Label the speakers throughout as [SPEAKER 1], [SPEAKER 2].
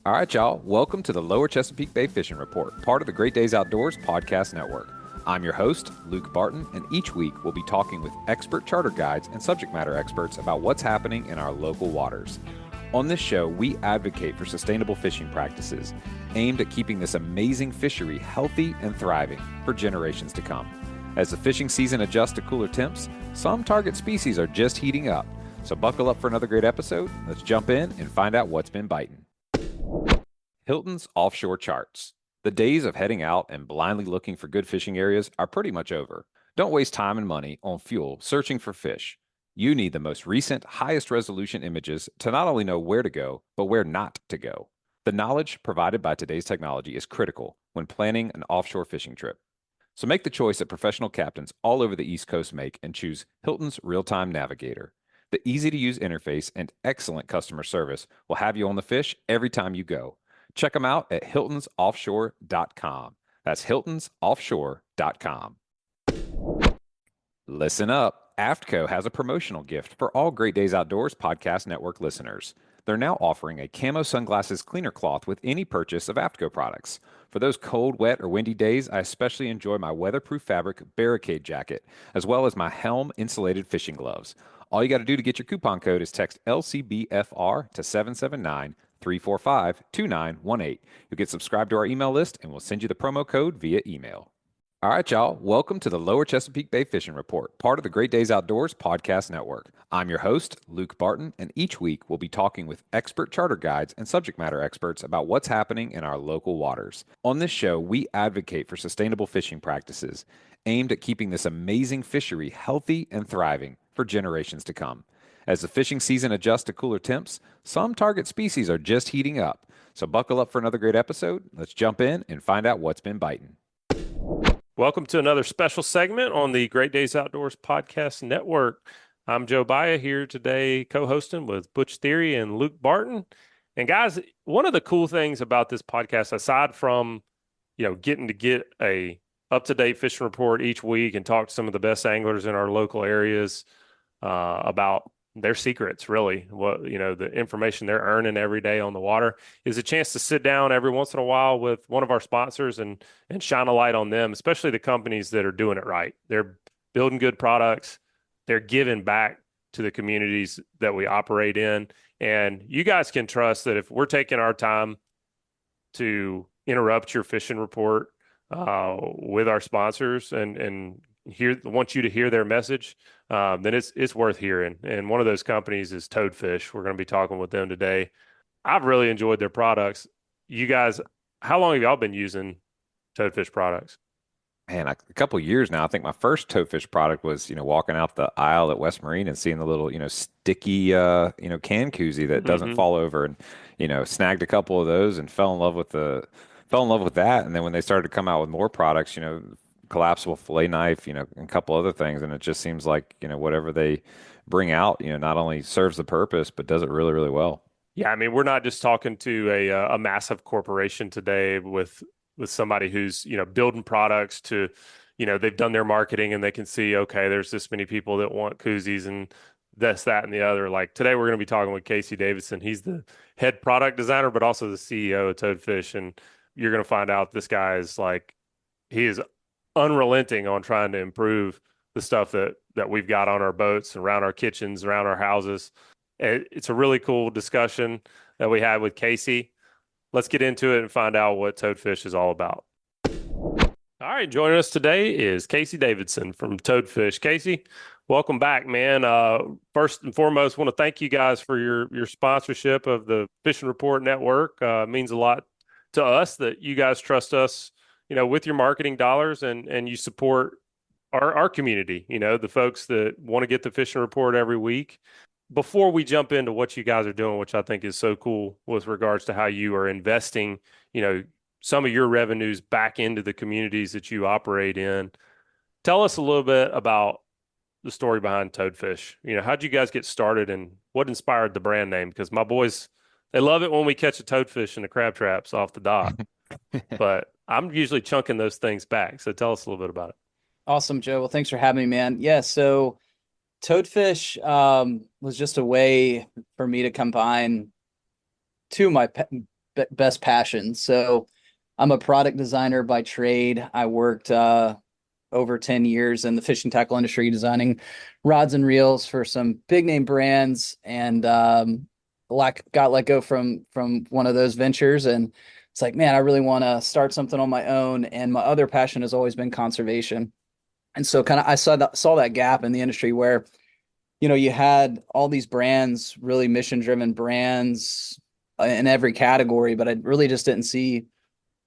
[SPEAKER 1] All right, y'all. Welcome to the Lower Chesapeake Bay Fishing Report, part of the Great Days Outdoors podcast network. I'm your host, Luke Barton, and each week we'll be talking with expert charter guides and subject matter experts about what's happening in our local waters. On this show, we advocate for sustainable fishing practices aimed at keeping this amazing fishery healthy and thriving for generations to come. As the fishing season adjusts to cooler temps, some target species are just heating up. So buckle up for another great episode. Let's jump in and find out what's been biting. Hilton's offshore charts. The days of heading out and blindly looking for good fishing areas are pretty much over. Don't waste time and money on fuel searching for fish. You need the most recent, highest resolution images to not only know where to go, but where not to go. The knowledge provided by today's technology is critical when planning an offshore fishing trip. So make the choice that professional captains all over the East Coast make and choose Hilton's Real-Time Navigator. The easy-to-use interface and excellent customer service will have you on the fish every time you go. Check them out at hiltonsoffshore.com. That's hiltonsoffshore.com. Listen up. AFTCO has a promotional gift for all Great Days Outdoors Podcast Network listeners. They're now offering a camo sunglasses cleaner cloth with any purchase of AFTCO products. For those cold, wet, or windy days, I especially enjoy my weatherproof fabric barricade jacket, as well as my Helm insulated fishing gloves. All you got to do to get your coupon code is text LCBFR to 779-345-2918. You'll get subscribed to our email list, and we'll send you the promo code via email. All right, y'all. Welcome to the Lower Chesapeake Bay Fishing Report, part of the Great Days Outdoors podcast network. I'm your host, Luke Barton, and each week we'll be talking with expert charter guides and subject matter experts about what's happening in our local waters. On this show, we advocate for sustainable fishing practices aimed at keeping this amazing fishery healthy and thriving for generations to come. As the fishing season adjusts to cooler temps, some target species are just heating up. So buckle up for another great episode. Let's jump in and find out what's been biting.
[SPEAKER 2] Welcome to another special segment on the Great Days Outdoors Podcast Network. I'm Joe Baya here today, co-hosting with Butch Theory and Luke Barton. And guys, one of the cool things about this podcast, aside from, getting to get a up-to-date fishing report each week and talk to some of the best anglers in our local areas about their secrets, really, the information they're earning every day on the water, is a chance to sit down every once in a while with one of our sponsors and shine a light on them, especially the companies that are doing it right. They're building good products. They're giving back to the communities that we operate in. And you guys can trust that if we're taking our time to interrupt your fishing report with our sponsors and want you to hear their message, then it's worth hearing. And one of those companies is Toadfish. We're going to be talking with them today. I've really enjoyed their products. You guys, how long have y'all been using Toadfish products?
[SPEAKER 1] Man, a couple of years now. I think my first Toadfish product was, walking out the aisle at West Marine and seeing the little, sticky, can koozie that doesn't fall over, and, snagged a couple of those and fell in love with that. And then when they started to come out with more products, collapsible fillet knife, and a couple other things. And it just seems like, whatever they bring out, not only serves the purpose, but does it really, really well.
[SPEAKER 2] Yeah. I mean, we're not just talking to a massive corporation today with somebody who's, building products to, they've done their marketing and they can see, okay, there's this many people that want koozies and this, that, and the other. Like today, we're going to be talking with Casey Davidson. He's the head product designer, but also the CEO of Toadfish. And you're going to find out this guy is he is unrelenting on trying to improve the stuff that we've got on our boats, around our kitchens, around our houses. It's a really cool discussion that we had with Casey. Let's get into it and find out what Toadfish is all about. All right, joining us today is Casey Davidson from Toadfish. Casey, welcome back, man. First and foremost, want to thank you guys for your sponsorship of the Fishing Report Network. It means a lot to us that you guys trust us, with your marketing dollars and you support our community, the folks that want to get the fishing report every week. Before we jump into what you guys are doing, which I think is so cool with regards to how you are investing, some of your revenues back into the communities that you operate in, tell us a little bit about the story behind Toadfish. How'd you guys get started and what inspired the brand name? Because my boys, they love it when we catch a toadfish in the crab traps off the dock. But I'm usually chunking those things back. So tell us a little bit about it.
[SPEAKER 3] Awesome, Joe. Well, thanks for having me, man. Yeah, so Toadfish was just a way for me to combine two of my best passion. So I'm a product designer by trade. I worked over 10 years in the fishing tackle industry, designing rods and reels for some big name brands, and got let go from one of those ventures. And it's like, man, I really want to start something on my own. And my other passion has always been conservation. And so kind of I saw that gap in the industry where, you had all these brands, really mission driven brands in every category, but I really just didn't see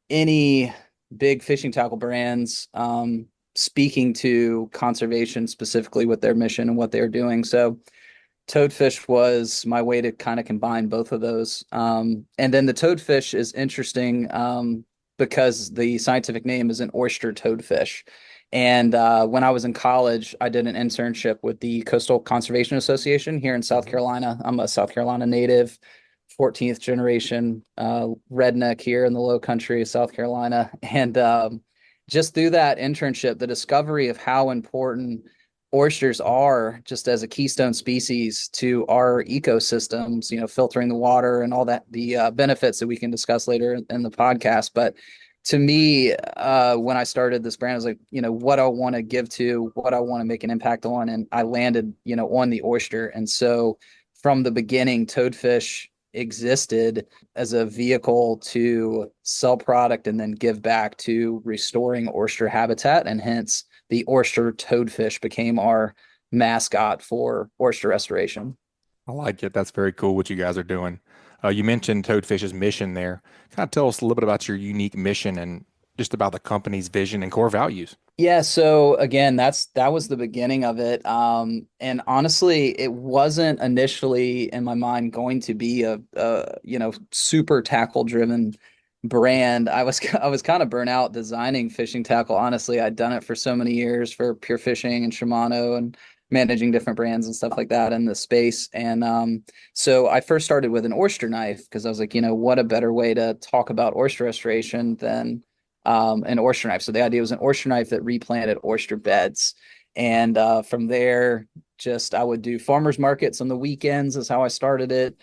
[SPEAKER 3] any big fishing tackle brands speaking to conservation specifically with their mission and what they're doing. So toadfish was my way to kind of combine both of those. And then the toadfish is interesting because the scientific name is an oyster toadfish. And when I was in college, I did an internship with the Coastal Conservation Association here in South Carolina. I'm a South Carolina native, 14th generation redneck here in the low country of South Carolina. And just through that internship, the discovery of how important oysters are just as a keystone species to our ecosystems, filtering the water and all that, the benefits that we can discuss later in the podcast. But to me, when I started this brand, I was like, what I want to give to, what I want to make an impact on. And I landed, on the oyster. And so from the beginning, Toadfish existed as a vehicle to sell product and then give back to restoring oyster habitat. And hence the oyster toadfish became our mascot for oyster restoration.
[SPEAKER 4] I like it. That's very cool what you guys are doing. You mentioned Toadfish's mission there. Kind of tell us a little bit about your unique mission and just about the company's vision and core values.
[SPEAKER 3] Yeah, so again, that was the beginning of it. And honestly, it wasn't initially in my mind going to be a super tackle driven brand. I was kind of burnt out designing fishing tackle. Honestly, I'd done it for so many years for Pure Fishing and Shimano and managing different brands and stuff like that in the space. And so I first started with an oyster knife because I was like, what a better way to talk about oyster restoration than an oyster knife. So the idea was an oyster knife that replanted oyster beds. And from there, just I would do farmers markets on the weekends is how I started it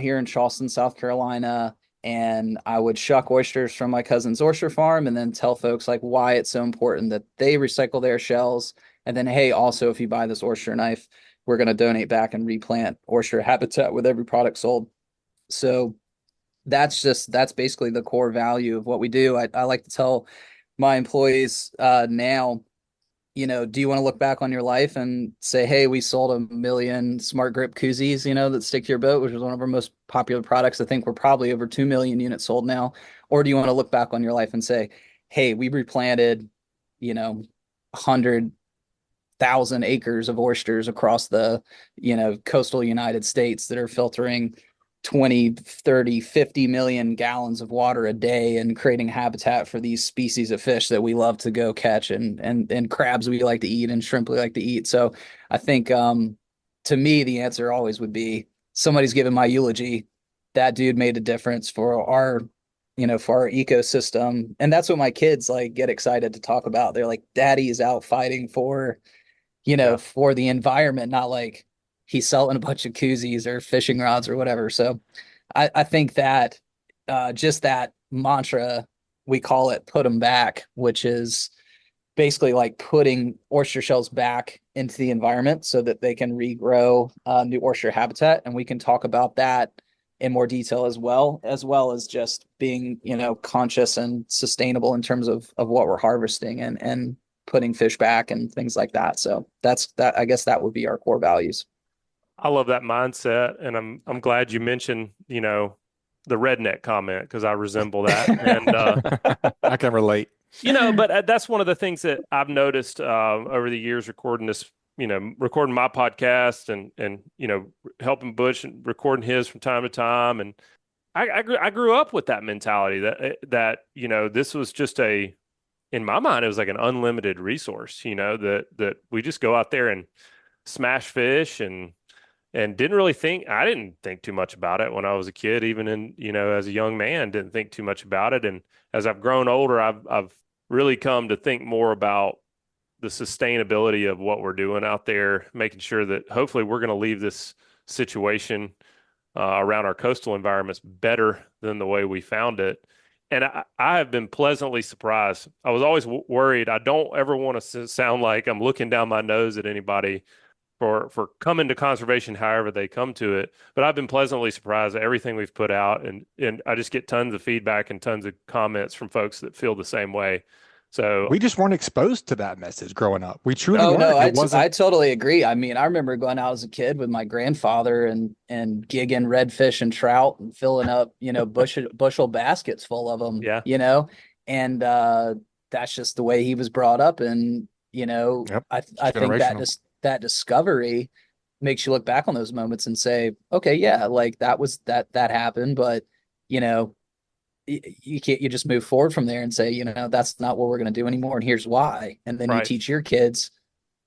[SPEAKER 3] here in Charleston, South Carolina. And I would shuck oysters from my cousin's oyster farm and then tell folks like why it's so important that they recycle their shells. And then, hey, also, if you buy this oyster knife, we're going to donate back and replant oyster habitat with every product sold. So that's basically the core value of what we do. I like to tell my employees now, do you want to look back on your life and say, hey, we sold 1 million smart grip koozies, that stick to your boat, which was one of our most popular products. I think we're probably over 2 million units sold now. Or do you want to look back on your life and say, hey, we replanted, 100,000 acres of oysters across the, coastal United States that are filtering 20, 30, 50 million gallons of water a day and creating habitat for these species of fish that we love to go catch and crabs we like to eat and shrimp we like to eat. So I think to me, the answer always would be somebody's giving my eulogy. That dude made a difference for our ecosystem. And that's what my kids like get excited to talk about. They're like, Daddy is out fighting for, for the environment, not like he's selling a bunch of koozies or fishing rods or whatever. So I think that just that mantra, we call it put them back, which is basically like putting oyster shells back into the environment so that they can regrow new oyster habitat. And we can talk about that in more detail as well as just being, conscious and sustainable in terms of what we're harvesting and putting fish back and things like that. So I guess that would be our core values.
[SPEAKER 2] I love that mindset, and I'm glad you mentioned, the redneck comment because I resemble that, and
[SPEAKER 4] I can relate.
[SPEAKER 2] But that's one of the things that I've noticed over the years recording this, recording my podcast and helping Butch and recording his from time to time, and I grew up with that mentality that this was just in my mind it was like an unlimited resource, that we just go out there and smash fish and I didn't think too much about it when I was a kid, even as a young man, didn't think too much about it. And as I've grown older, I've really come to think more about the sustainability of what we're doing out there, making sure that hopefully we're going to leave this situation around our coastal environments better than the way we found it. And I have been pleasantly surprised. I was always worried. I don't ever want to sound like I'm looking down my nose at anybody for coming to conservation however they come to it. But I've been pleasantly surprised at everything we've put out. And I just get tons of feedback and tons of comments from folks that feel the same way. So
[SPEAKER 4] We just weren't exposed to that message growing up. We truly
[SPEAKER 3] Oh
[SPEAKER 4] weren't.
[SPEAKER 3] no,
[SPEAKER 4] It wasn't.
[SPEAKER 3] I totally agree. I mean, I remember going out as a kid with my grandfather and gigging redfish and trout and filling up, bushel baskets full of them,
[SPEAKER 2] yeah,
[SPEAKER 3] and that's just the way he was brought up. And
[SPEAKER 4] Yep.
[SPEAKER 3] I think
[SPEAKER 4] Generational.
[SPEAKER 3] that discovery makes you look back on those moments and say, okay, yeah, like that happened, but you can't, you just move forward from there and say, that's not what we're going to do anymore, and here's why. And then you
[SPEAKER 2] right.
[SPEAKER 3] teach your kids,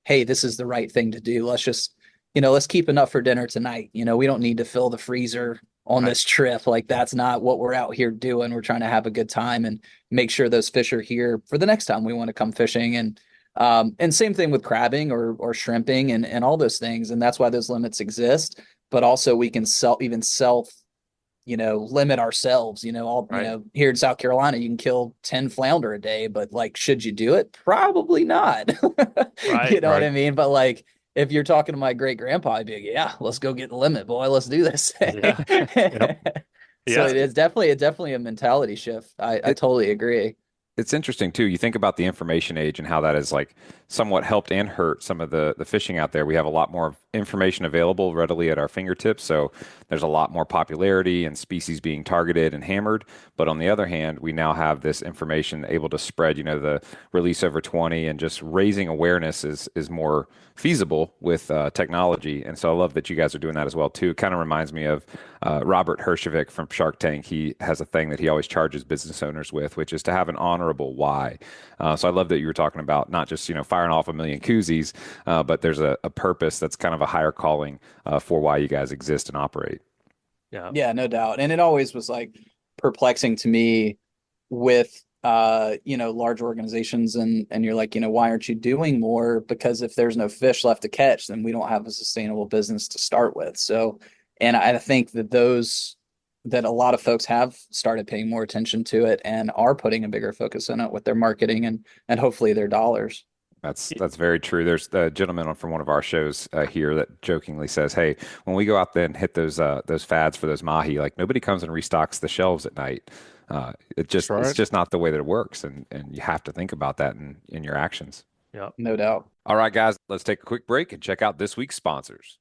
[SPEAKER 3] hey, this is the right thing to do. Let's just, let's keep enough for dinner tonight. We don't need to fill the freezer on
[SPEAKER 2] Right.
[SPEAKER 3] this trip. Like, that's not what we're out here doing. We're trying to have a good time and make sure those fish are here for the next time we want to come fishing. And same thing with crabbing or shrimping and all those things. And that's why those limits exist. But also we can limit ourselves,
[SPEAKER 2] Right.
[SPEAKER 3] here in South Carolina, you can kill 10 flounder a day, but like, should you do it? Probably not.
[SPEAKER 2] Right.
[SPEAKER 3] You know what
[SPEAKER 4] Right.
[SPEAKER 3] I mean? But like, if you're talking to my great grandpa, I'd be like, yeah, let's go get the limit, boy. Let's do this.
[SPEAKER 2] Yeah. Yep.
[SPEAKER 3] So
[SPEAKER 2] Yeah.
[SPEAKER 3] it's definitely a mentality shift. I
[SPEAKER 1] It,
[SPEAKER 3] totally agree.
[SPEAKER 1] it's interesting too. You think about the information age and how that has like somewhat helped and hurt some of the fishing out there. We have a lot more information available readily at our fingertips, so there's a lot more popularity and species being targeted and hammered. But on the other hand, we now have this information able to spread. The release over 20 and just raising awareness is more feasible with technology. And so I love that you guys are doing that as well too. It kind of reminds me of Robert Herjavec from Shark Tank. He has a thing that he always charges business owners with, which is to have an honorable why. So I love that you were talking about not just firing off a million koozies, but there's a purpose that's kind of a higher calling for why you guys exist and operate.
[SPEAKER 2] Yeah.
[SPEAKER 3] Yeah, no doubt. And it always was like perplexing to me with large organizations, and you're like, why aren't you doing more? Because if there's no fish left to catch, then we don't have a sustainable business to start with. So, and I think that a lot of folks have started paying more attention to it and are putting a bigger focus on it with their marketing and hopefully their dollars.
[SPEAKER 1] That's very true. There's a gentleman from one of our shows here that jokingly says, "Hey, when we go out there and hit those fads for those mahi, like nobody comes and restocks the shelves at night. It's
[SPEAKER 4] Right.
[SPEAKER 1] just not the way that it works, and you have to think about that in your actions."
[SPEAKER 2] Yeah.
[SPEAKER 3] No doubt.
[SPEAKER 1] All right, guys, let's take a quick break and check out this week's sponsors.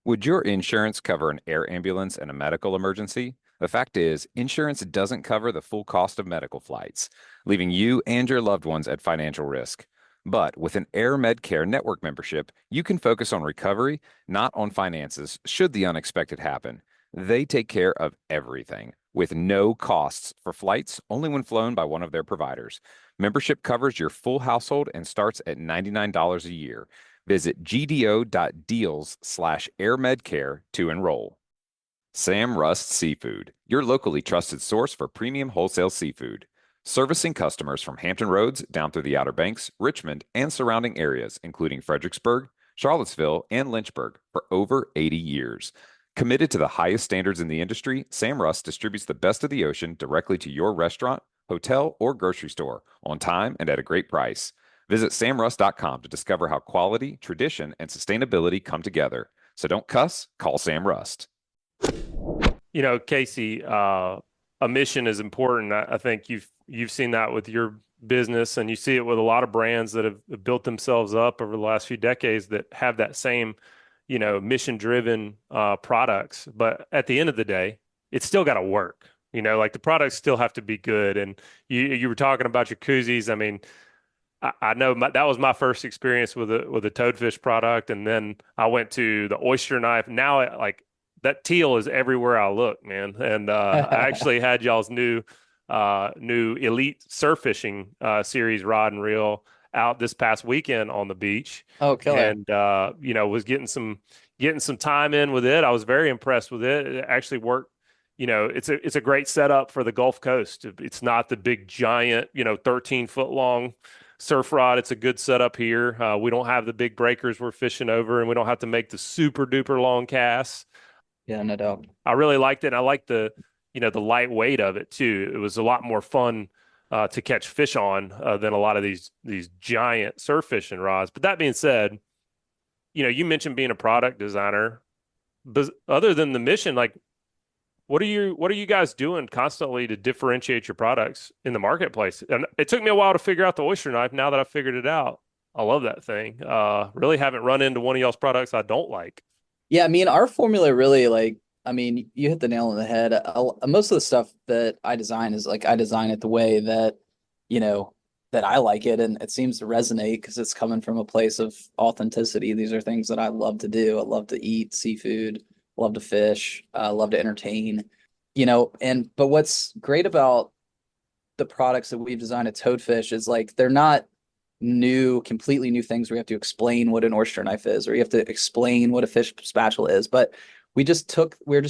[SPEAKER 1] Would your insurance cover an air ambulance in a medical emergency? The fact is, insurance doesn't cover the full cost of medical flights, leaving you and your loved ones at financial risk. But with an Air Medcare network membership, you can focus on recovery, not on finances, should the unexpected happen. They take care of everything with no costs for flights, only when flown by one of their providers. Membership covers your full household and starts at $99 a year. Visit gdo.deals/airmedcare to enroll. Sam Rust Seafood, your locally trusted source for premium wholesale seafood. Servicing customers from Hampton Roads down through the Outer Banks, Richmond, and surrounding areas, including Fredericksburg, Charlottesville, and Lynchburg, for over 80 years. Committed to the highest standards in the industry, Sam Rust distributes the best of the ocean directly to your restaurant, hotel, or grocery store on time and at a great price. Visit samrust.com to discover how quality, tradition, and sustainability come together. So don't cuss, call Sam Rust.
[SPEAKER 2] Casey, a mission is important. I think you've seen that with your business, and you see it with a lot of brands that have built themselves up over the last few decades that have that same, mission-driven products. But at the end of the day, it's still got to work. Like the products still have to be good. And you were talking about your koozies. I mean, I know that was my first experience with a toadfish product, and then I went to the oyster knife. Now, that teal is everywhere I look, man. And I actually had y'all's new elite surf fishing series rod and reel out this past weekend on the beach.
[SPEAKER 3] Oh, killer.
[SPEAKER 2] And was getting some time in with it. I was very impressed with it. It actually worked. It's a great setup for the Gulf Coast. It's not the big giant 13-foot long surf rod. It's a good setup here. We don't have the big breakers we're fishing over, and we don't have to make the super duper long casts.
[SPEAKER 3] Yeah, no doubt.
[SPEAKER 2] I really liked it. And I liked the lightweight of it too. It was a lot more fun to catch fish on than a lot of these giant surf fishing rods. But that being said, you mentioned being a product designer, but other than the mission, like what are you guys doing constantly to differentiate your products in the marketplace? And it took me a while to figure out the oyster knife. Now that I've figured it out, I love that thing. Really haven't run into one of y'all's products I don't like.
[SPEAKER 3] Yeah, I mean, our formula really I mean, you hit the nail on the head. Most of the stuff that I design is like I design it the way that, you know, that I like it, and it seems to resonate because it's coming from a place of authenticity. These are things that I love to do. I love to eat seafood, love to fish, love to entertain, but what's great about the products that we've designed at Toadfish is like they're not completely new things where you have to explain what an oyster knife is or you have to explain what a fish spatula is. But we're just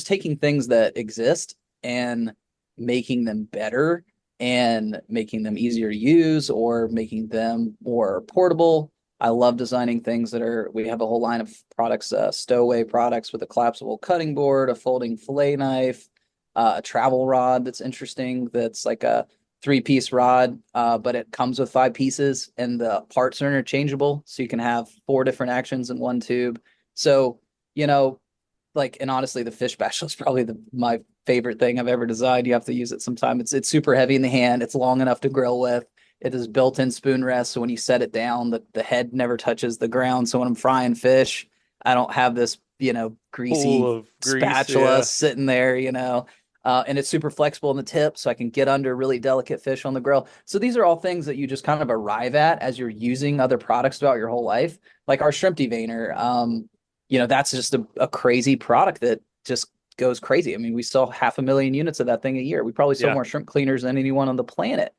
[SPEAKER 3] taking things that exist and making them better and making them easier to use or making them more portable. I love designing things we have a whole line of products, stowaway products with a collapsible cutting board, a folding fillet knife, a travel rod that's interesting. That's like a 3-piece rod, but it comes with 5 pieces and the parts are interchangeable. So you can have 4 different actions in one tube. So, and honestly, the fish spatula is probably my favorite thing I've ever designed. You have to use it sometime. It's super heavy in the hand. It's long enough to grill with. It is built-in spoon rest. So when you set it down, the head never touches the ground. So when I'm frying fish, I don't have this, greasy
[SPEAKER 2] Full of grease,
[SPEAKER 3] spatula
[SPEAKER 2] yeah.
[SPEAKER 3] sitting there, and it's super flexible in the tip, so I can get under really delicate fish on the grill. So these are all things that you just kind of arrive at as you're using other products throughout your whole life. Like our shrimp deveiner, that's just a crazy product that just goes crazy. I mean, we sell 500,000 units of that thing a year. We probably sell
[SPEAKER 2] Yeah.
[SPEAKER 3] more shrimp cleaners than anyone on the planet.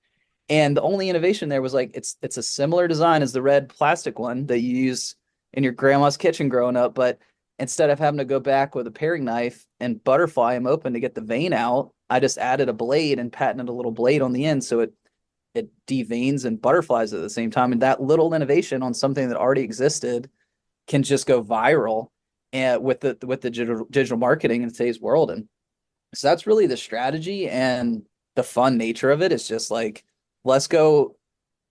[SPEAKER 3] And the only innovation there was like it's a similar design as the red plastic one that you use in your grandma's kitchen growing up, but instead of having to go back with a paring knife and butterfly them open to get the vein out, I just added a blade and patented a little blade on the end so it deveins and butterflies at the same time. And that little innovation on something that already existed can just go viral and with the digital marketing in today's world. And so that's really the strategy, and the fun nature of it is just like, let's go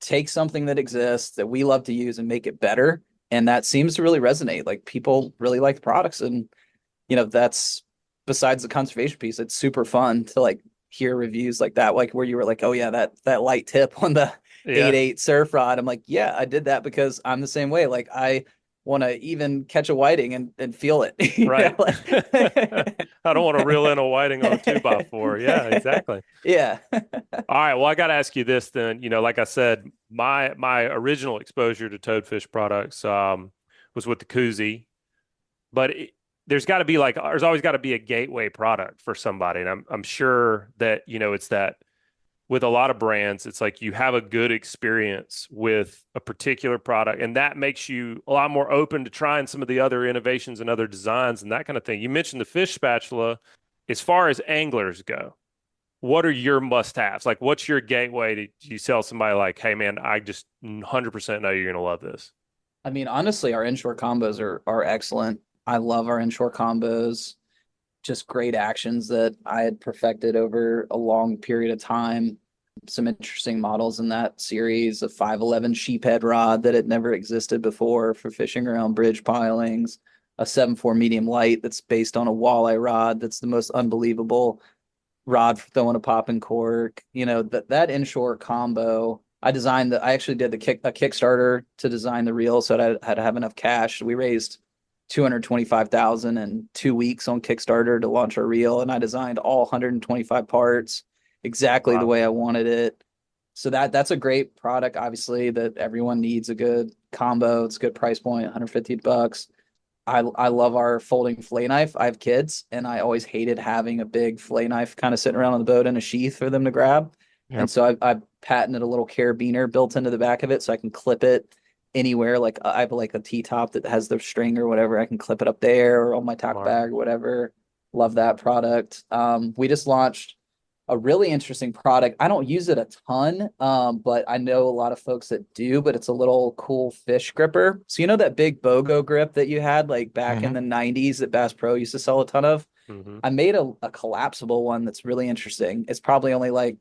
[SPEAKER 3] take something that exists that we love to use and make it better. And that seems to really resonate. Like people really like the products. And, that's besides the conservation piece, it's super fun to like hear reviews like that, like where you were like, oh yeah, that light tip on the
[SPEAKER 2] Yeah.
[SPEAKER 3] 8/8 surf rod. I'm like, yeah, I did that because I'm the same way. Like I want to even catch a whiting and feel it.
[SPEAKER 2] Right.
[SPEAKER 3] Like...
[SPEAKER 2] I don't want to reel in a whiting on a 2x4. Yeah, exactly.
[SPEAKER 3] Yeah.
[SPEAKER 2] All right. Well, I got to ask you this then. Like I said, my original exposure to toadfish products was with the koozie, but there's always got to be a gateway product for somebody, and I'm sure that it's that with a lot of brands, it's like you have a good experience with a particular product, and that makes you a lot more open to trying some of the other innovations and other designs and that kind of thing. You mentioned the fish spatula. As far as anglers go, what are your must-haves? Like, what's your gateway to you sell somebody like, hey, man, I just 100% know you're going to love this?
[SPEAKER 3] I mean, honestly, our inshore combos are excellent. I love our inshore combos. Just great actions that I had perfected over a long period of time. Some interesting models in that series, a 511 sheephead rod that had never existed before for fishing around bridge pilings, a 7.4 medium light that's based on a walleye rod that's the most unbelievable rod for throwing a popping cork. That inshore combo. I actually did a Kickstarter to design the reel, so I had to have enough cash. We raised 225,000 in 2 weeks on Kickstarter to launch our reel, and I designed all 125 parts exactly the way I wanted it. So that's a great product, obviously, that everyone needs. A good combo. It's a good price point, $150. I love our folding fillet knife. I have kids, and I always hated having a big fillet knife kind of sitting around on the boat in a sheath for them to grab.
[SPEAKER 4] Yep.
[SPEAKER 3] And so I patented a little carabiner built into the back of it so I can clip it anywhere. Like I have like a T-top that has the string or whatever. I can clip it up there or on my tackle
[SPEAKER 2] Smart.
[SPEAKER 3] bag or whatever. Love that product. We just launched a really interesting product. I don't use it a ton, but I know a lot of folks that do, but it's a little cool fish gripper. So that big BOGO grip that you had like back in the 90s that Bass Pro used to sell a ton of?
[SPEAKER 2] Mm-hmm.
[SPEAKER 3] I made a collapsible one that's really interesting. It's probably only like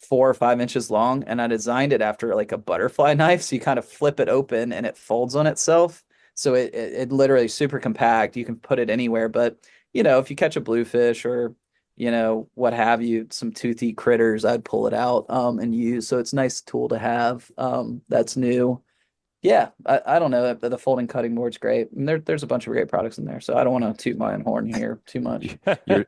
[SPEAKER 3] 4 or 5 inches long, and I designed it after like a butterfly knife. So you kind of flip it open and it folds on itself. So it literally super compact. You can put it anywhere. But if you catch a bluefish or what have you, some toothy critters, I'd pull it out and use. So it's a nice tool to have. That's new. Yeah, I don't know. The folding cutting board's great. And there's a bunch of great products in there. So I don't want to toot my own horn here too much.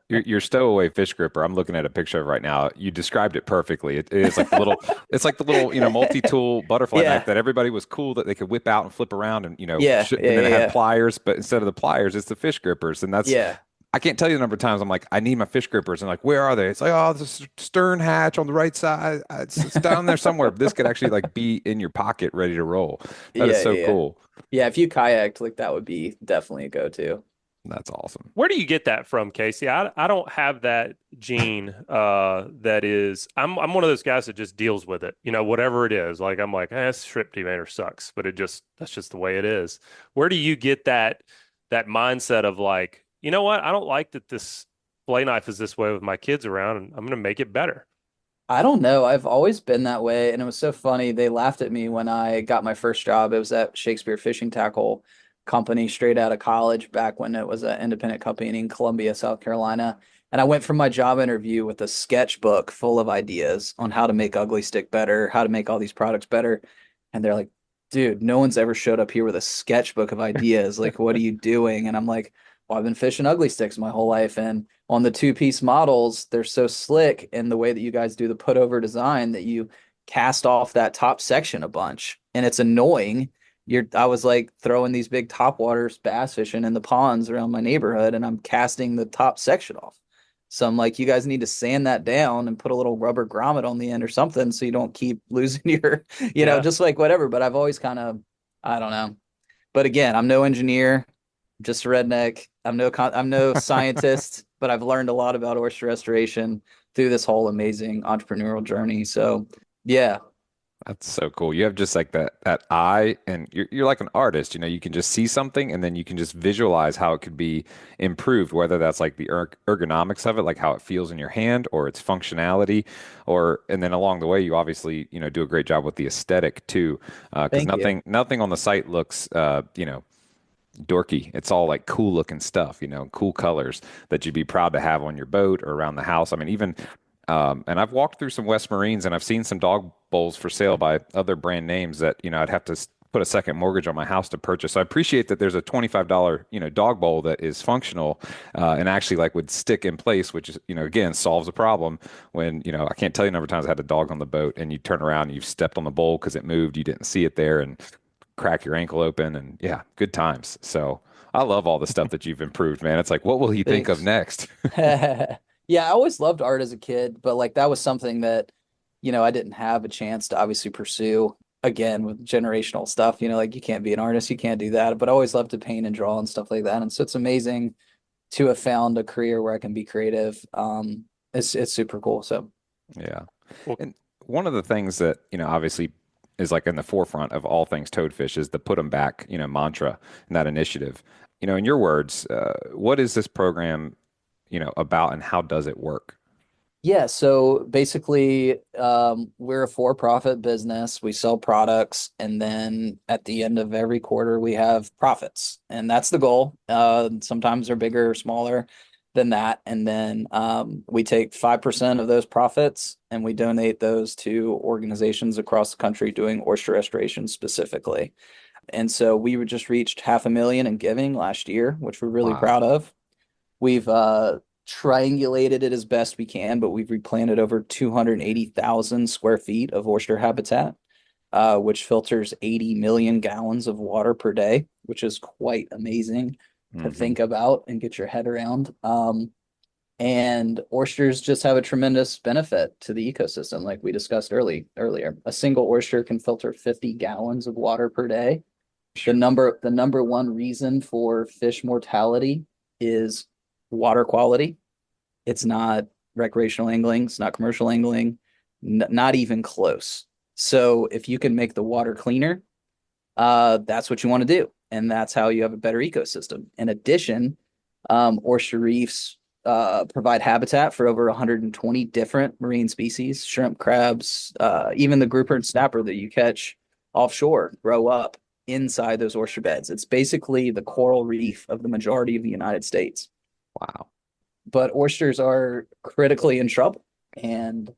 [SPEAKER 1] Your stowaway fish gripper. I'm looking at a picture of it right now. You described it perfectly. It is like the little, it's like the little, multi-tool butterfly
[SPEAKER 3] Yeah.
[SPEAKER 1] knife that everybody was cool that they could whip out and flip around and,
[SPEAKER 3] Yeah,
[SPEAKER 1] and then it
[SPEAKER 3] yeah.
[SPEAKER 1] had pliers, but instead of the pliers, it's the fish grippers. And that's,
[SPEAKER 3] Yeah.
[SPEAKER 1] I can't tell you the number of times I'm like, I need my fish grippers. And like, where are they? It's like, oh, the stern hatch on the right side. It's down there somewhere. This could actually like be in your pocket, ready to roll. That is
[SPEAKER 3] Yeah,
[SPEAKER 1] so
[SPEAKER 3] yeah.
[SPEAKER 1] cool.
[SPEAKER 3] Yeah, if you kayaked, like that would be definitely a go-to.
[SPEAKER 1] That's awesome.
[SPEAKER 2] Where do you get that from, Casey? I don't have that gene. That is, I'm one of those guys that just deals with it. Whatever it is. Like I'm like, this shrimp devaner sucks, but that's just the way it is. Where do you get that mindset of like, you know what? I don't like that this fillet knife is this way with my kids around, and I'm going to make it better.
[SPEAKER 3] I don't know. I've always been that way. And it was so funny. They laughed at me when I got my first job. It was at Shakespeare Fishing Tackle Company straight out of college back when it was an independent company in Columbia, South Carolina. And I went from my job interview with a sketchbook full of ideas on how to make Ugly Stick better, how to make all these products better. And they're like, dude, no one's ever showed up here with a sketchbook of ideas. Like, what are you doing? And I'm like, well, I've been fishing Ugly Sticks my whole life. And on the two-piece models, they're so slick in the way that you guys do the put-over design that you cast off that top section a bunch. And it's annoying. I was like throwing these big topwaters bass fishing in the ponds around my neighborhood, and I'm casting the top section off. So I'm like, you guys need to sand that down and put a little rubber grommet on the end or something so you don't keep losing your,
[SPEAKER 2] Yeah.
[SPEAKER 3] just like whatever. But I've always kind of, I don't know. But again, I'm no engineer, just a redneck. I'm no scientist, but I've learned a lot about oyster restoration through this whole amazing entrepreneurial journey. So yeah.
[SPEAKER 1] That's so cool. You have just like that eye, and you're like an artist. You can just see something, and then you can just visualize how it could be improved. Whether that's like the ergonomics of it, like how it feels in your hand, or its functionality, and then along the way, you obviously do a great job with the aesthetic too. Because
[SPEAKER 3] Thank you.
[SPEAKER 1] nothing on the site looks dorky. It's all like cool looking stuff, cool colors that you'd be proud to have on your boat or around the house. I mean, even and I've walked through some West Marines, and I've seen some dog bowls for sale by other brand names that, I'd have to put a second mortgage on my house to purchase. So I appreciate that there's a $25, dog bowl that is functional and actually like would stick in place, which is, again, solves a problem when, I can't tell you the number of times I had a dog on the boat and you turn around and you've stepped on the bowl because it moved, you didn't see it there, and crack your ankle open, and yeah, good times. So I love all the stuff that you've improved, man. It's like, what will he think of next?
[SPEAKER 3] Yeah, I always loved art as a kid, but like that was something that, I didn't have a chance to obviously pursue again with generational stuff. Like you can't be an artist, you can't do that. But I always loved to paint and draw and stuff like that. And so it's amazing to have found a career where I can be creative. It's super cool. So
[SPEAKER 1] Yeah.
[SPEAKER 2] Well,
[SPEAKER 1] And one of the things that, obviously is like in the forefront of all things toadfish is the put them back, mantra and that initiative. In your words, what is this program, about, and how does it work?
[SPEAKER 3] yeah, so basically, we're a for-profit business. We sell products, and then at the end of every quarter, we have profits, and that's the goal. Sometimes they're bigger or smaller than that, and then we take 5% of those profits and we donate those to organizations across the country doing oyster restoration specifically. And so we just reached 500,000 in giving last year, which we're really
[SPEAKER 1] Wow.
[SPEAKER 3] proud of. We've triangulated it as best we can, but we've replanted over 280,000 square feet of oyster habitat, which filters 80 million gallons of water per day, which is quite amazing to think about and get your head around. And oysters just have a tremendous benefit to the ecosystem, like we discussed earlier. A single oyster can filter 50 gallons of water per day. The number one reason for fish mortality is water quality. It's not recreational angling. It's not commercial angling, not even close. So if you can make the water cleaner, that's what you want to do. And that's how you have a better ecosystem. In addition, oyster reefs provide habitat for over 120 different marine species, shrimp, crabs, even the grouper and snapper that you catch offshore grow up inside those oyster beds. It's basically the coral reef of the majority of the United States.
[SPEAKER 1] Wow.
[SPEAKER 3] But oysters are critically in trouble, and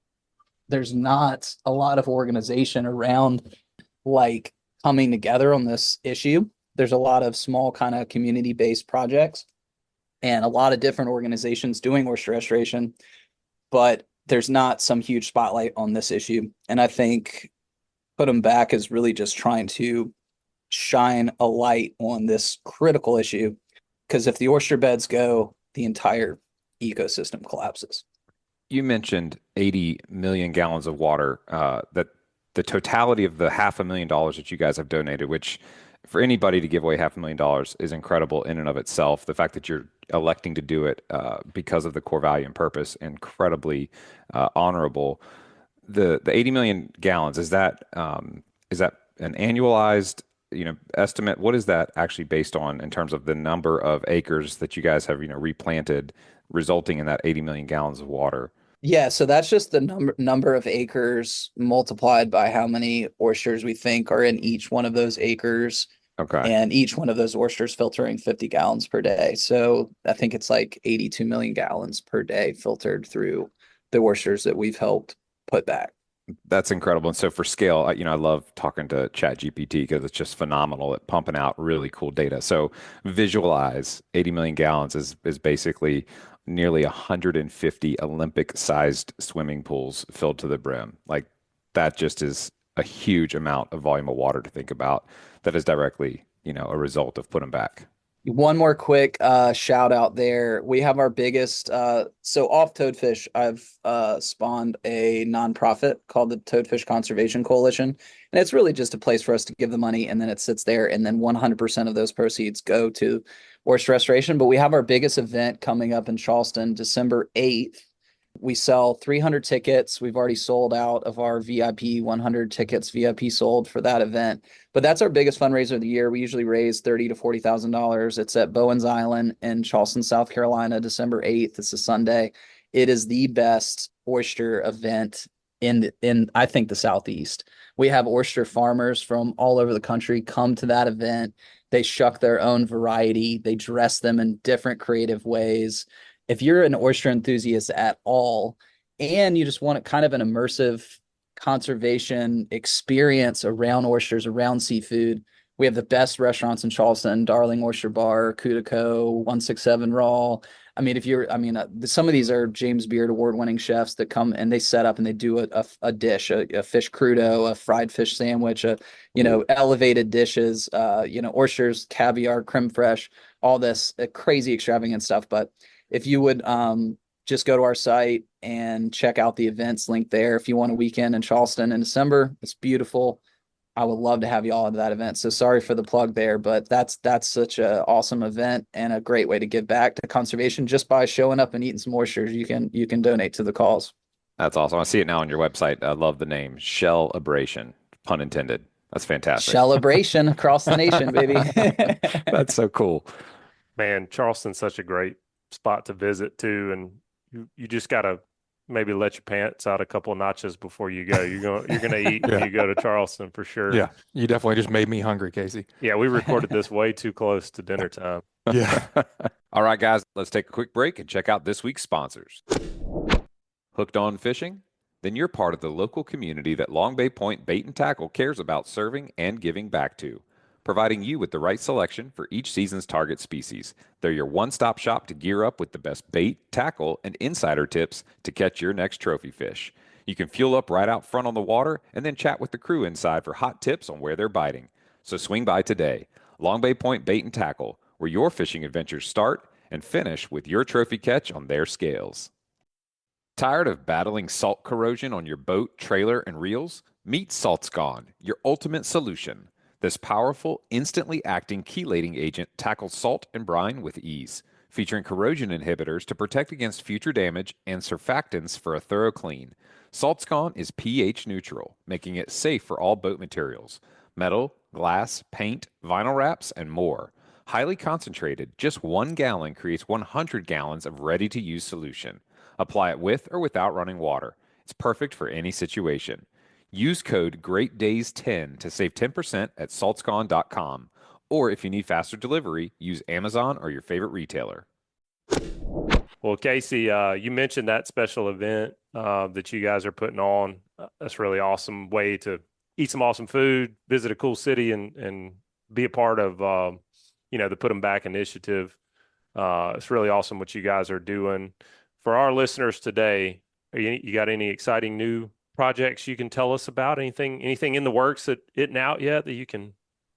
[SPEAKER 3] there's not a lot of organization around like coming together on this issue. There's a lot of small kind of community-based projects and a lot of different organizations doing oyster restoration, but there's not some huge spotlight on this issue. And I think Put Them Back is really just trying to shine a light on this critical issue, because if the oyster beds go, the entire ecosystem collapses.
[SPEAKER 1] You mentioned 80 million gallons of water, that the totality of the $500,000 that you guys have donated, which for anybody to give away $500,000 is incredible in and of itself. The fact that you're electing to do it because of the core value and purpose, incredibly honorable. The 80 million gallons, is that an annualized estimate? What is that actually based on in terms of the number of acres that you guys have replanted, resulting in that 80 million gallons of water?
[SPEAKER 3] Yeah, so that's just the number of acres multiplied by how many oysters we think are in each one of those acres.
[SPEAKER 1] Okay.
[SPEAKER 3] And each one of those oysters filtering 50 gallons per day. So I think it's like 82 million gallons per day filtered through the oysters that we've helped put back.
[SPEAKER 1] That's incredible. And so for scale, I love talking to ChatGPT because it's just phenomenal at pumping out really cool data. So visualize 80 million gallons is basically nearly 150 Olympic-sized swimming pools filled to the brim. Like, that just is a huge amount of volume of water to think about that is directly, a result of Put 'em Back.
[SPEAKER 3] One more quick shout out there. We have our biggest so off Toadfish, I've spawned a nonprofit called the Toadfish Conservation Coalition. And it's really just a place for us to give the money, and then it sits there, and then 100% of those proceeds go to oyster restoration. But we have our biggest event coming up in Charleston, December 8th. We sell 300 tickets. We've already sold out of our VIP 100 tickets, VIP sold for that event. But that's our biggest fundraiser of the year. We usually raise $30,000 to $40,000. It's at Bowens Island in Charleston, South Carolina, December 8th. It's a Sunday. It is the best oyster event in I think the Southeast. We have oyster farmers from all over the country come to that event. They shuck their own variety. They dress them in different creative ways. If you're an oyster enthusiast at all, and you just want kind of an immersive conservation experience around oysters, around seafood, we have the best restaurants in Charleston: Darling Oyster Bar, Cutico, 167 Raw. I mean, some of these are James Beard award-winning chefs that come and they set up and they do a dish, a fish crudo, a fried fish sandwich, elevated dishes, oysters, caviar, creme fraiche, all this crazy extravagant stuff. But if you would just go to our site and check out the events link there. If you want a weekend in Charleston in December, it's beautiful. I would love to have you all at that event. So sorry for the plug there, but that's such an awesome event and a great way to give back to conservation just by showing up and eating some oysters. You can donate to the cause.
[SPEAKER 1] That's awesome. I see it now on your website. I love the name, Shell Abration, pun intended. That's fantastic.
[SPEAKER 3] Celebration across the nation, baby.
[SPEAKER 1] That's so cool.
[SPEAKER 2] Man, Charleston's such a great spot to visit too, and you just gotta maybe let your pants out a couple of notches before you go. You're gonna eat when you go to Charleston for sure.
[SPEAKER 4] Yeah, you definitely just made me hungry, Casey.
[SPEAKER 2] Yeah, we recorded this way too close to dinner time.
[SPEAKER 4] Yeah.
[SPEAKER 1] All right, guys, let's take a quick break and check out this week's sponsors. Hooked on fishing? Then you're part of the local community that Long Bay Point Bait and Tackle cares about serving and giving back to, providing you with the right selection for each season's target species. They're your one-stop shop to gear up with the best bait, tackle, and insider tips to catch your next trophy fish. You can fuel up right out front on the water and then chat with the crew inside for hot tips on where they're biting. So swing by today. Long Bay Point Bait and Tackle, where your fishing adventures start and finish with your trophy catch on their scales. Tired of battling salt corrosion on your boat, trailer, and reels? Meet Salt's Gone, your ultimate solution. This powerful, instantly acting chelating agent tackles salt and brine with ease, featuring corrosion inhibitors to protect against future damage and surfactants for a thorough clean. Salt's Gone is pH neutral, making it safe for all boat materials: metal, glass, paint, vinyl wraps, and more. Highly concentrated, just 1 gallon creates 100 gallons of ready-to-use solution. Apply it with or without running water. It's perfect for any situation. Use code GreatDays10 to save 10% at saltsgone.com. Or if you need faster delivery, use Amazon or your favorite retailer.
[SPEAKER 2] Well, Casey, you mentioned that special event that you guys are putting on. That's a really awesome way to eat some awesome food, visit a cool city, and be a part of, the Put 'em Back initiative. It's really awesome what you guys are doing. For our listeners today, you got any exciting new projects you can tell us about? Anything in the works that isn't out yet that you can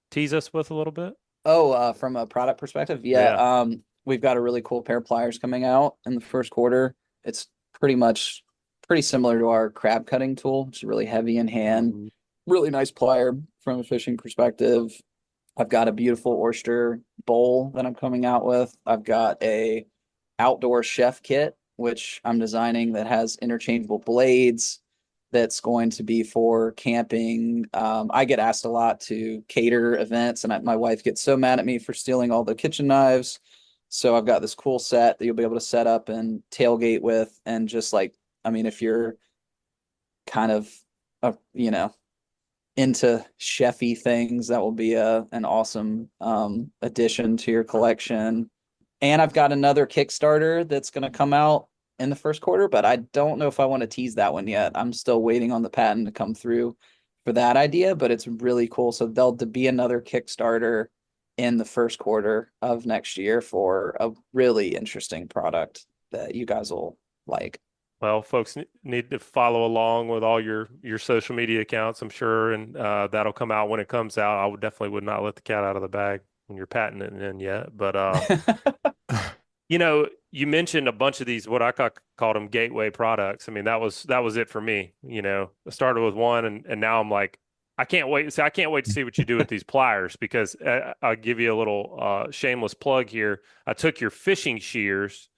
[SPEAKER 2] tease us with a little bit?
[SPEAKER 3] Oh, from a product perspective, yeah. We've got a really cool pair of pliers coming out in the first quarter. It's pretty similar to our crab cutting tool. It's really heavy in hand, really nice plier from a fishing perspective. I've got a beautiful oyster bowl that I'm coming out with. I've got a outdoor chef kit, which I'm designing, that has interchangeable blades. That's going to be for camping. I get asked a lot to cater events, and my wife gets so mad at me for stealing all the kitchen knives. So I've got this cool set that you'll be able to set up and tailgate with, and just like, I mean, if you're kind of, into chefy things, that will be an awesome addition to your collection. And I've got another Kickstarter that's going to come out in the first quarter, but I don't know if I want to tease that one yet. I'm still waiting on the patent to come through for that idea, but it's really cool. So there'll be another Kickstarter in the first quarter of next year for a really interesting product that you guys will like.
[SPEAKER 2] Well, folks need to follow along with all your social media accounts, I'm sure, and that'll come out when it comes out. I definitely would not let the cat out of the bag when you're patenting it in yet. But, you mentioned a bunch of these, what I called them gateway products. I mean, that was it for me. I started with one, and now I'm like, I can't wait to see what you do with these pliers, because I'll give you a little shameless plug here. I took your fishing shears,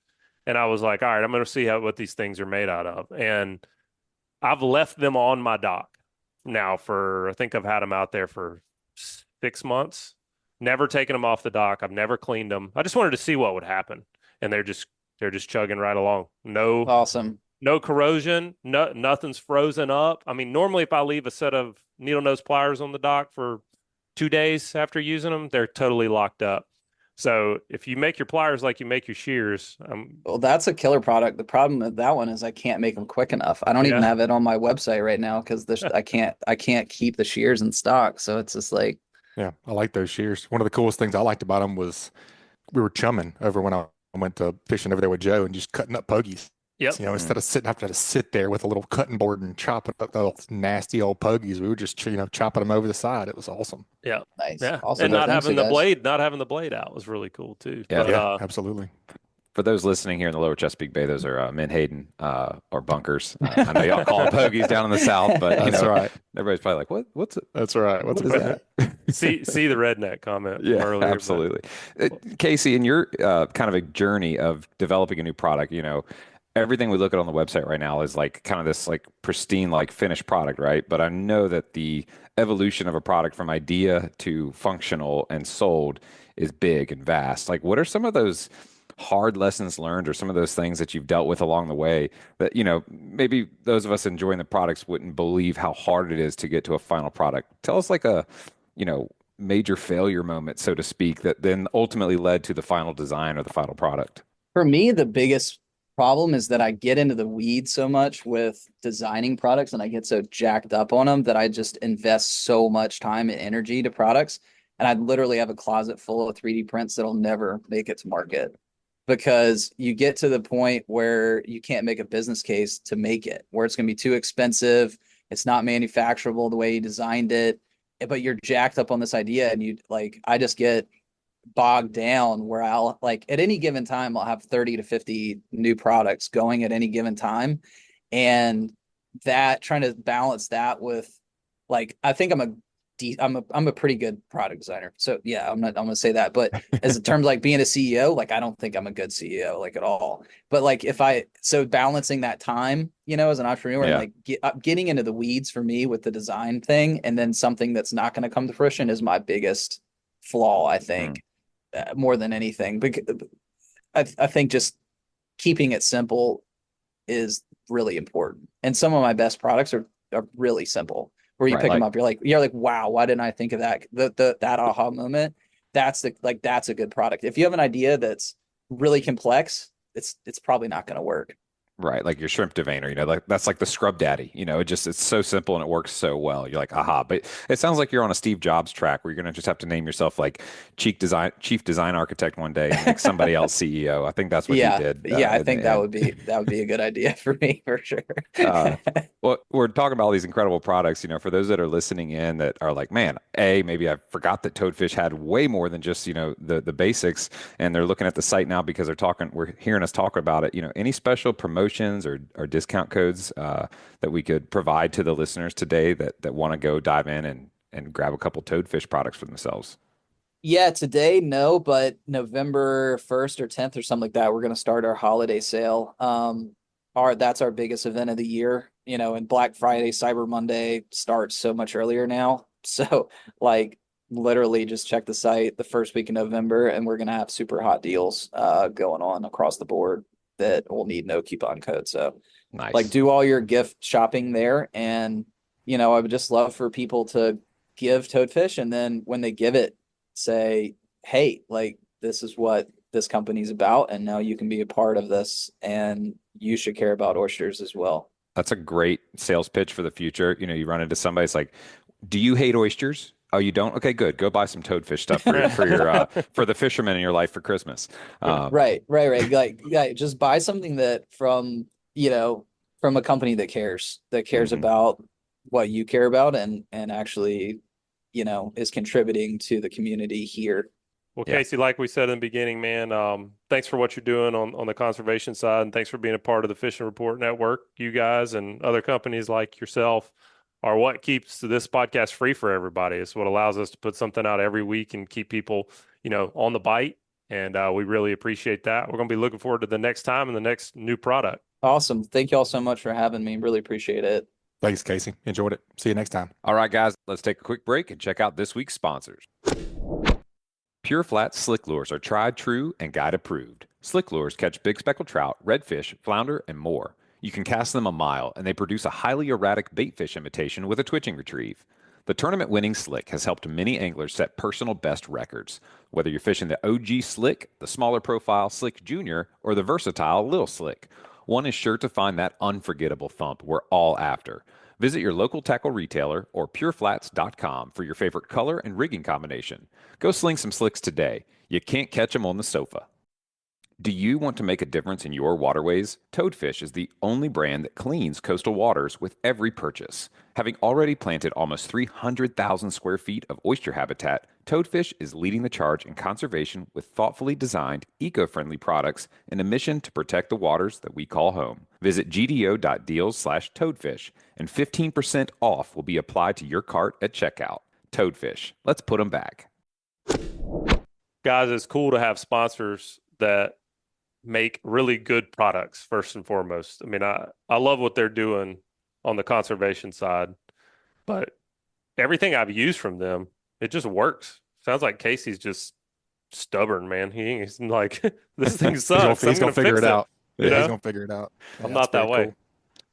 [SPEAKER 2] and I was like, all right, I'm going to see what these things are made out of. And I've left them on my dock now I think I've had them out there for 6 months, never taken them off the dock. I've never cleaned them. I just wanted to see what would happen. And they're just chugging right along.
[SPEAKER 3] Awesome.
[SPEAKER 2] No corrosion. Nothing's frozen up. I mean, normally if I leave a set of needle nose pliers on the dock for 2 days after using them, they're totally locked up. So if you make your pliers like you make your shears,
[SPEAKER 3] well, that's a killer product. The problem with that one is I can't make them quick enough. I don't even have it on my website right now because I can't keep the shears in stock. So it's just like,
[SPEAKER 4] yeah, I like those shears. One of the coolest things I liked about them was we were chumming over when I went to fishing over there with Joe and just cutting up pogies.
[SPEAKER 2] Yep.
[SPEAKER 4] Instead of having to sit there with a little cutting board and chopping up those nasty old pogies, we were just chopping them over the side. It was awesome.
[SPEAKER 2] Yeah,
[SPEAKER 3] nice.
[SPEAKER 2] Yeah,
[SPEAKER 3] Awesome.
[SPEAKER 2] And not having the blade out was really cool too.
[SPEAKER 1] Yeah,
[SPEAKER 2] but,
[SPEAKER 4] absolutely.
[SPEAKER 1] For those listening here in the Lower Chesapeake Bay, those are Menhaden or bunkers. I know y'all call them pogies down in the South, but
[SPEAKER 4] that's right.
[SPEAKER 1] Everybody's probably like, "What's it?"
[SPEAKER 4] That's right. What is that?
[SPEAKER 2] see the redneck comment.
[SPEAKER 1] Yeah,
[SPEAKER 2] earlier,
[SPEAKER 1] absolutely. Casey, in your kind of a journey of developing a new product, everything we look at on the website right now is like kind of this like pristine, like finished product, right? But I know that the evolution of a product from idea to functional and sold is big and vast. Like, what are some of those hard lessons learned or some of those things that you've dealt with along the way that, maybe those of us enjoying the products wouldn't believe how hard it is to get to a final product? Tell us like a, major failure moment, so to speak, that then ultimately led to the final design or the final product.
[SPEAKER 3] For me, the biggest problem is that I get into the weeds so much with designing products, and I get so jacked up on them that I just invest so much time and energy to products. And I literally have a closet full of 3D prints that'll never make it to market, because you get to the point where you can't make a business case to make it, where it's going to be too expensive. It's not manufacturable the way you designed it, but you're jacked up on this idea. And I just get bogged down where I'll at any given time, I'll have 30 to 50 new products going at any given time. And that, trying to balance that with I think I'm a pretty good product designer. So yeah, I'm gonna say that. But as in terms of being a CEO, I don't think I'm a good CEO at all. But balancing that time, as an entrepreneur, and getting into the weeds for me with the design thing, and then something that's not going to come to fruition is my biggest flaw, I think. more than anything. Because I think just keeping it simple is really important. And some of my best products are really simple. Where you
[SPEAKER 1] Right.
[SPEAKER 3] pick them up, you're like, wow, why didn't I think of that? That aha moment. That's a good product. If you have an idea that's really complex, it's probably not going to work.
[SPEAKER 1] Right, like your shrimp deveiner, like that's like the scrub daddy. It's so simple and it works so well. You're like, aha. But it sounds like you're on a Steve Jobs track where you're gonna just have to name yourself like chief design architect one day and make somebody else CEO. I think that's what he
[SPEAKER 3] Yeah,
[SPEAKER 1] did
[SPEAKER 3] yeah, I
[SPEAKER 1] in the
[SPEAKER 3] think that
[SPEAKER 1] end.
[SPEAKER 3] would be a good idea for me for sure.
[SPEAKER 1] Uh, well, we're talking about all these incredible products. For those that are listening in that are like, man, maybe I forgot that Toadfish had way more than just the basics, and they're looking at the site now because we're hearing us talk about it. Any special promotions or discount codes that we could provide to the listeners today that want to go dive in and grab a couple Toadfish products for themselves?
[SPEAKER 3] Yeah, today, no, but November 1st or 10th or something like that, we're going to start our holiday sale. That's our biggest event of the year, and Black Friday, Cyber Monday starts so much earlier now. So like literally just check the site the first week of November and we're going to have super hot deals going on across the board that will need no coupon code. So like
[SPEAKER 1] Nice.
[SPEAKER 3] do all your gift shopping there. And, I would just love for people to give Toadfish, and then when they give it, say, hey, like this is what this company's about, and now you can be a part of this, and you should care about oysters as well.
[SPEAKER 1] That's a great sales pitch for the future. You run into somebody, it's like, do you hate oysters? Oh, you don't? Okay, good. Go buy some toadfish stuff for the fishermen in your life for Christmas.
[SPEAKER 3] Right. Like, yeah, just buy something that from a company that cares
[SPEAKER 1] Mhm.
[SPEAKER 3] about what you care about, and actually, is contributing to the community here.
[SPEAKER 2] Well,
[SPEAKER 1] Yeah.
[SPEAKER 2] Casey, like we said in the beginning, man, thanks for what you're doing on the conservation side, and thanks for being a part of the Fishing Report Network. You guys and other companies like yourself are what keeps this podcast free for everybody. It's what allows us to put something out every week and keep people, on the bite. And we really appreciate that. We're going to be looking forward to the next time and the next new product.
[SPEAKER 3] Awesome. Thank you all so much for having me. Really appreciate it.
[SPEAKER 4] Thanks, Casey. Enjoyed it. See you next time.
[SPEAKER 1] All right, guys, let's take a quick break and check out this week's sponsors. Pure Flat Slick Lures are tried, true, and guide approved. Slick Lures catch big speckled trout, redfish, flounder, and more. You can cast them a mile, and they produce a highly erratic bait fish imitation with a twitching retrieve. The tournament-winning Slick has helped many anglers set personal best records. Whether you're fishing the OG Slick, the smaller profile Slick Junior, or the versatile Lil Slick, one is sure to find that unforgettable thump we're all after. Visit your local tackle retailer or pureflats.com for your favorite color and rigging combination. Go sling some slicks today. You can't catch them on the sofa. Do you want to make a difference in your waterways? Toadfish is the only brand that cleans coastal waters with every purchase. Having already planted almost 300,000 square feet of oyster habitat, Toadfish is leading the charge in conservation with thoughtfully designed, eco-friendly products and a mission to protect the waters that we call home. Visit gdo.deals/toadfish and 15% off will be applied to your cart at checkout. Toadfish. Let's put them back.
[SPEAKER 2] Guys, it's cool to have sponsors that make really good products first and foremost. I mean, I love what they're doing on the conservation side, but everything I've used from them, it just works. Sounds like Casey's just stubborn, man. He's like, this thing sucks.
[SPEAKER 4] He's
[SPEAKER 2] I'm
[SPEAKER 4] gonna
[SPEAKER 2] going to
[SPEAKER 4] figure
[SPEAKER 2] fix
[SPEAKER 4] it
[SPEAKER 2] it.
[SPEAKER 4] out.
[SPEAKER 2] You
[SPEAKER 4] Yeah, he's
[SPEAKER 2] know,
[SPEAKER 4] gonna figure it out. Yeah,
[SPEAKER 2] I'm
[SPEAKER 4] that's
[SPEAKER 2] not that
[SPEAKER 4] very
[SPEAKER 2] way.
[SPEAKER 4] cool.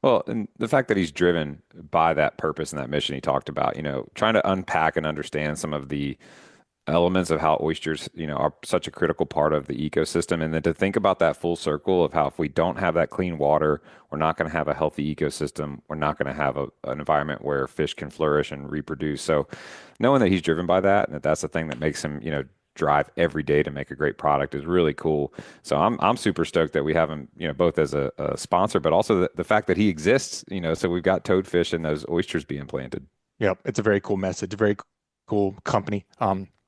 [SPEAKER 1] Well, and the fact that he's driven by that purpose and that mission he talked about, trying to unpack and understand some of the elements of how oysters, are such a critical part of the ecosystem. And then to think about that full circle of how if we don't have that clean water, we're not going to have a healthy ecosystem. We're not going to have an environment where fish can flourish and reproduce. So knowing that he's driven by that and that that's the thing that makes him, drive every day to make a great product is really cool. So I'm super stoked that we have him, both as a sponsor, but also the fact that he exists, so we've got toadfish and those oysters being planted.
[SPEAKER 4] Yep, it's a very cool message, a very cool company.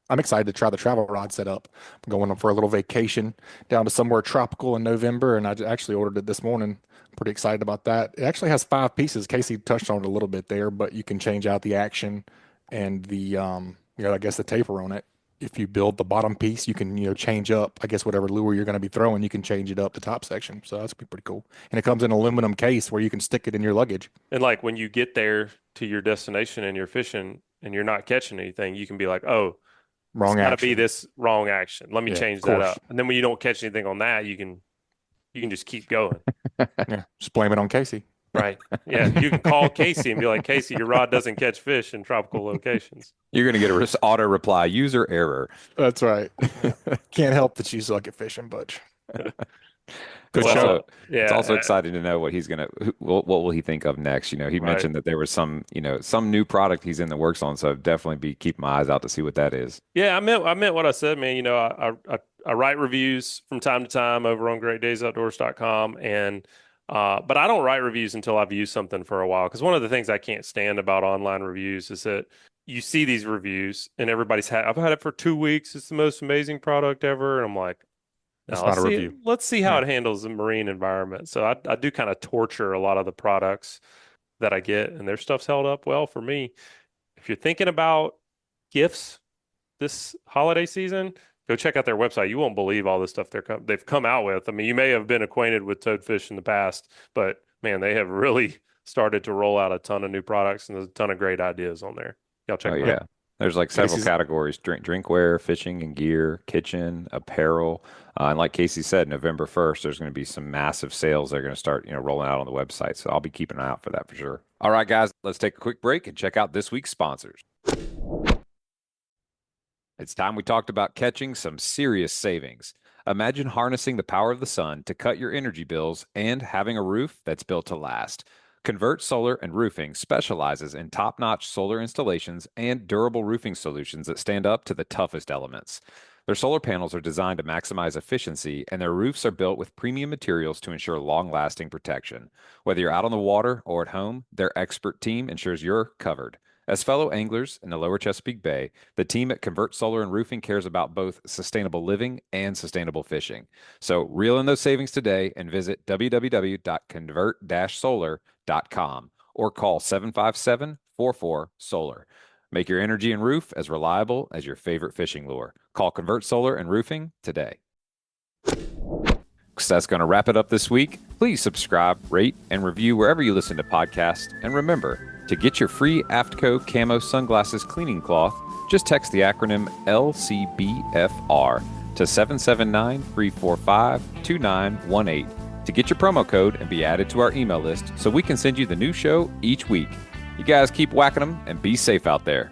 [SPEAKER 4] I'm excited to try the travel rod setup. I'm going for a little vacation down to somewhere tropical in November, and I actually ordered it this morning. I'm pretty excited about that. It actually has 5 pieces. Casey touched on it a little bit there, but you can change out the action and the I guess the taper on it. If you build the bottom piece, you can change up. I guess whatever lure you're going to be throwing, you can change it up the top section. So that's pretty cool. And it comes in an aluminum case where you can stick it in your luggage.
[SPEAKER 2] And like when you get there to your destination and you're fishing and you're not catching anything, you can be like, oh,
[SPEAKER 4] Wrong
[SPEAKER 2] It's got to
[SPEAKER 4] action.
[SPEAKER 2] be this wrong action. Let me
[SPEAKER 4] Yeah,
[SPEAKER 2] change
[SPEAKER 4] of
[SPEAKER 2] that
[SPEAKER 4] course.
[SPEAKER 2] up. And then when you don't catch anything on that, you can just keep going.
[SPEAKER 4] Yeah, just blame it on Casey.
[SPEAKER 2] Right. Yeah. You can call Casey and be like, Casey, your rod doesn't catch fish in tropical locations.
[SPEAKER 1] You're going to get a auto reply, user error.
[SPEAKER 4] That's right. Can't help that you suck at fishing, Butch. Good
[SPEAKER 1] It's
[SPEAKER 4] show.
[SPEAKER 1] also,
[SPEAKER 2] Yeah.
[SPEAKER 1] it's also exciting to know what he's going to, what will he think of next? He
[SPEAKER 2] Right.
[SPEAKER 1] mentioned that there was some new product he's in the works on. So definitely be keeping my eyes out to see what that is.
[SPEAKER 2] Yeah, I meant what I said, man. I write reviews from time to time over on greatdaysoutdoors.com, and but I don't write reviews until I've used something for a while. Because one of the things I can't stand about online reviews is that you see these reviews and I've had it for 2 weeks. It's the most amazing product ever, and I'm like,
[SPEAKER 4] It's
[SPEAKER 2] no,
[SPEAKER 4] not a review.
[SPEAKER 2] let's see how
[SPEAKER 4] Yeah.
[SPEAKER 2] it handles the marine environment. So I do kind of torture a lot of the products that I get, and their stuff's held up well for me. If you're thinking about gifts this holiday season, go check out their website. You won't believe all the stuff they've come out with. I mean, you may have been acquainted with Toadfish in the past, but man, they have really started to roll out a ton of new products, and there's a ton of great ideas on there. Y'all check
[SPEAKER 1] Oh,
[SPEAKER 2] them
[SPEAKER 1] yeah.
[SPEAKER 2] out.
[SPEAKER 1] There's like several
[SPEAKER 4] Casey's-
[SPEAKER 1] categories: drinkware, fishing and gear, kitchen, apparel, and like Casey said, November 1st, there's going to be some massive sales that are going to start, rolling out on the website. So I'll be keeping an eye out for that for sure. All right, guys, let's take a quick break and check out this week's sponsors. It's time we talked about catching some serious savings. Imagine harnessing the power of the sun to cut your energy bills and having a roof that's built to last. Convert Solar and Roofing specializes in top-notch solar installations and durable roofing solutions that stand up to the toughest elements. Their solar panels are designed to maximize efficiency, and their roofs are built with premium materials to ensure long-lasting protection. Whether you're out on the water or at home, their expert team ensures you're covered. As fellow anglers in the Lower Chesapeake Bay, the team at Convert Solar and Roofing cares about both sustainable living and sustainable fishing. So reel in those savings today and visit www.convert-solar.com or call 757-44-SOLAR. Make your energy and roof as reliable as your favorite fishing lure. Call Convert Solar and Roofing today. So that's going to wrap it up this week. Please subscribe, rate, and review wherever you listen to podcasts. And remember, to get your free Aftco Camo Sunglasses Cleaning Cloth, just text the acronym LCBFR to 779-345-2918 to get your promo code and be added to our email list so we can send you the new show each week. You guys keep whacking them and be safe out there.